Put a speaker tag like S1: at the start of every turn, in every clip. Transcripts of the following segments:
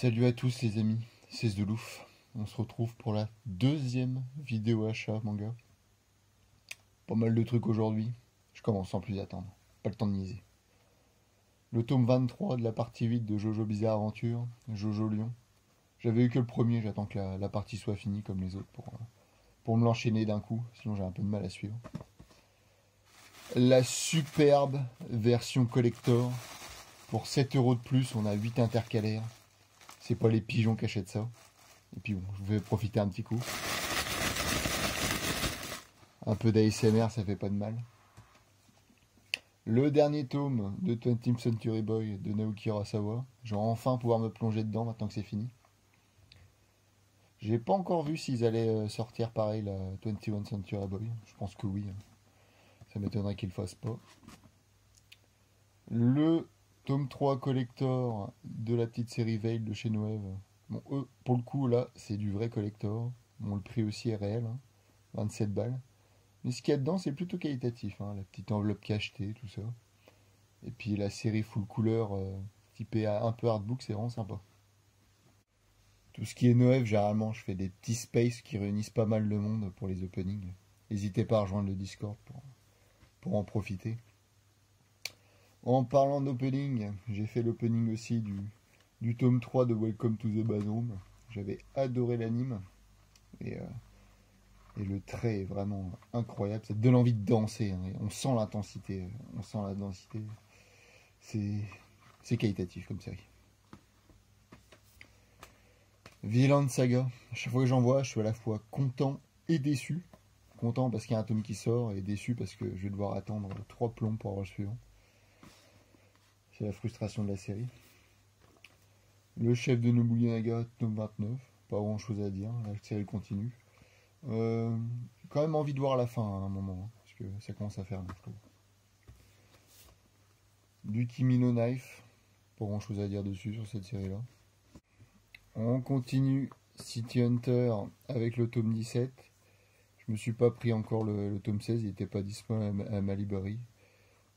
S1: Salut à tous les amis, c'est Zoulouf. On se retrouve pour la deuxième vidéo achat manga. Pas mal de trucs aujourd'hui. Je commence sans plus attendre. Pas le temps de niaiser. Le tome 23 de la partie 8 de Jojo Bizarre Aventure, Jojo Lion. J'avais eu que le premier, j'attends que la partie soit finie comme les autres pour me l'enchaîner d'un coup, sinon j'ai un peu de mal à suivre. La superbe version collector. Pour 7 € de plus, on a 8 intercalaires. C'est pas les pigeons qui achètent ça. Et puis bon, je vais profiter un petit coup. Un peu d'ASMR, ça fait pas de mal. Le dernier tome de 20th Century Boy de Naoki Urasawa. Je vais enfin pouvoir me plonger dedans maintenant que c'est fini. J'ai pas encore vu s'ils allaient sortir pareil la 21 Century Boy. Je pense que oui. Ça m'étonnerait qu'ils le fassent pas. Le tome 3 collector de la petite série Veil de chez Noël. Bon, eux, pour le coup, là, c'est du vrai collector. Bon, le prix aussi est réel, hein, 27 balles. Mais ce qu'il y a dedans, c'est plutôt qualitatif, hein, la petite enveloppe cachetée, tout ça. Et puis la série full couleur, typée un peu artbook, c'est vraiment sympa. Tout ce qui est Noël, généralement, je fais des petits spaces qui réunissent pas mal de monde pour les openings. N'hésitez pas à rejoindre le Discord pour en profiter. En parlant d'opening, j'ai fait l'opening aussi du tome 3 de Welcome to the Bathroom. J'avais adoré l'anime. Et le trait est vraiment incroyable. Ça te donne envie de danser. Hein. On sent l'intensité. On sent la densité. C'est qualitatif comme série. Villain Saga. À chaque fois que j'en vois, je suis à la fois content et déçu. Content parce qu'il y a un tome qui sort et déçu parce que je vais devoir attendre 3 plombs pour avoir le suivant. C'est la frustration de la série. Le chef de Nobunaga, tome 29. Pas grand chose à dire. La série continue. J'ai quand même envie de voir la fin à un moment. Hein, parce que ça commence à faire long, je trouve. Du Kimi no Knife. Pas grand chose à dire dessus sur cette série là. On continue City Hunter avec le tome 17. Je me suis pas pris encore le tome 16, il n'était pas disponible à ma librairie.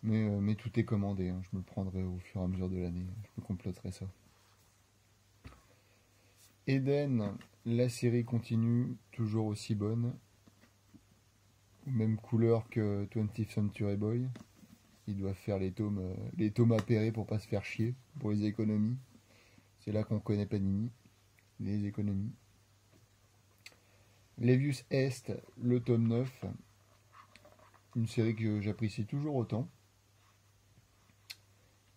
S1: Mais tout est commandé, hein. Je me le prendrai au fur et à mesure de l'année. Je me compléterai ça. Eden, la série continue, toujours aussi bonne. Même couleur que 20th Century Boy. Ils doivent faire les tomes appairés pour pas se faire chier, pour les économies. C'est là qu'on connaît Panini, les économies. Levius Est, le tome 9. Une série que j'apprécie toujours autant.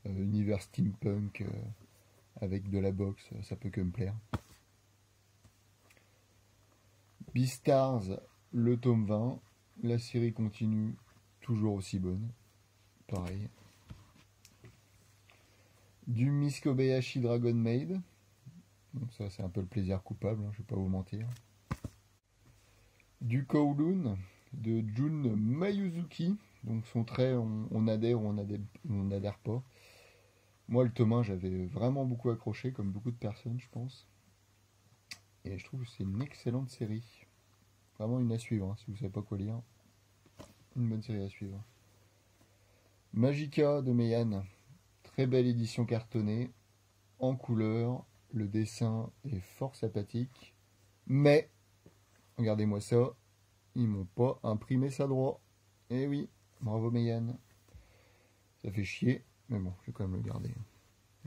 S1: Univers steampunk avec de la boxe, ça peut que me plaire. Beastars, le tome 20. La série continue, toujours aussi bonne. Pareil. Du Miss Kobayashi Dragon Maid. Donc ça c'est un peu le plaisir coupable, hein, je vais pas vous mentir. Du Kowloon de Jun Mayuzuki. Donc son trait, on adhère ou on n'adhère pas. Moi le tome 1 j'avais vraiment beaucoup accroché, comme beaucoup de personnes je pense. Et je trouve que c'est une excellente série. Vraiment une à suivre, hein, si vous savez pas quoi lire. Une bonne série à suivre. Magica de Meian. Très belle édition cartonnée. En couleur. Le dessin est fort sympathique. Mais, regardez-moi ça. Ils m'ont pas imprimé ça droit. Eh oui, bravo Meian. Ça fait chier. Mais bon, je vais quand même le garder.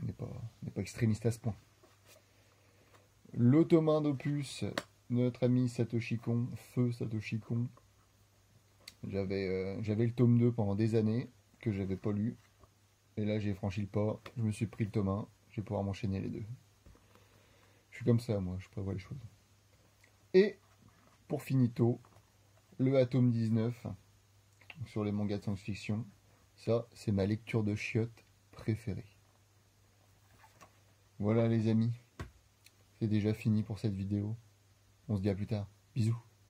S1: On n'est pas extrémiste à ce point. Le tome 1 d'Opus, notre ami Satoshi Kon, feu Satoshi Kon. J'avais le tome 2 pendant des années, que j'avais pas lu. Et là, j'ai franchi le pas. Je me suis pris le tome 1. Je vais pouvoir m'enchaîner les deux. Je suis comme ça, moi. Je prévois les choses. Et, pour finito, le Atome 19, sur les mangas de science-fiction. Ça, c'est ma lecture de chiottes préférée. Voilà, les amis. C'est déjà fini pour cette vidéo. On se dit à plus tard. Bisous.